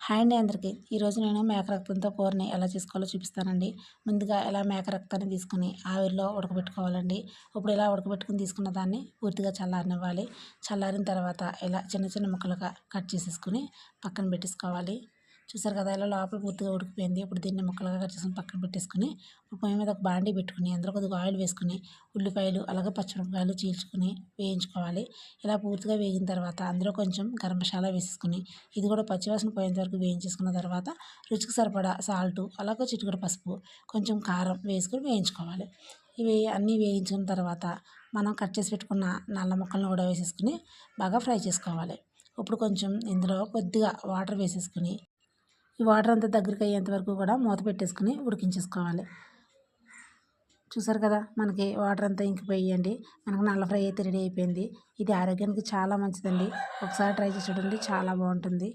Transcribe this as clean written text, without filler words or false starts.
Hi అండి అందరికీ. ఈరోజు నేను మేక రక్తంతో కూరని ఎలా చేసుకోవాలో చూపిస్తానండి. ముందుగా ఇలా మేక రక్తాన్ని తీసుకొని ఆవిరిలో ఉడకబెట్టుకోవాలండి. ఇప్పుడు ఇలా ఉడకబెట్టుకుని తీసుకున్న దాన్ని పూర్తిగా చల్లారనివ్వాలి. చల్లారిన తర్వాత ఇలా చిన్న చిన్న ముక్కలుగా కట్ చేసేసుకొని పక్కన పెట్టేసుకోవాలి. చూసారు కదా, ఇలా లోపల పూర్తిగా ఉడికిపోయింది. ఇప్పుడు దీన్ని ముక్కలుగా కట్ చేసుకొని పక్కన పెట్టేసుకొని పొయ్యి మీద ఒక బాండీ పెట్టుకుని అందులో కొద్దిగా ఆయిల్ వేసుకుని ఉల్లిపాయలు అలాగే పచ్చిమిరపకాయలు చీల్చుకుని వేయించుకోవాలి. ఇలా పూర్తిగా వేగిన తర్వాత అందులో కొంచెం గరం మసాలా వేసేసుకుని ఇది కూడా పచ్చివాసన పోయేంత వరకు వేయించేసుకున్న తర్వాత రుచికి సరిపడా సాల్టు అలాగే చిటికెడు పసుపు కొంచెం కారం వేసుకొని వేయించుకోవాలి. ఇవి అన్నీ వేయించుకున్న తర్వాత మనం కట్ చేసి పెట్టుకున్న నల్ల ముక్కలను కూడా వేసేసుకుని బాగా ఫ్రై చేసుకోవాలి. ఇప్పుడు కొంచెం ఇందులో కొద్దిగా వాటర్ వేసేసుకుని ఈ వాటర్ అంతా దగ్గరికి అయ్యేంత వరకు కూడా మూత పెట్టేసుకుని ఉడికించేసుకోవాలి. చూసారు కదా, మనకి వాటర్ అంతా ఇంకిపోయండి. మనకు నల్ల ఫ్రై అయితే రెడీ అయిపోయింది. ఇది ఆరోగ్యానికి చాలా మంచిదండి. ఒకసారి ట్రై చేసి చూడండి, చాలా బాగుంటుంది.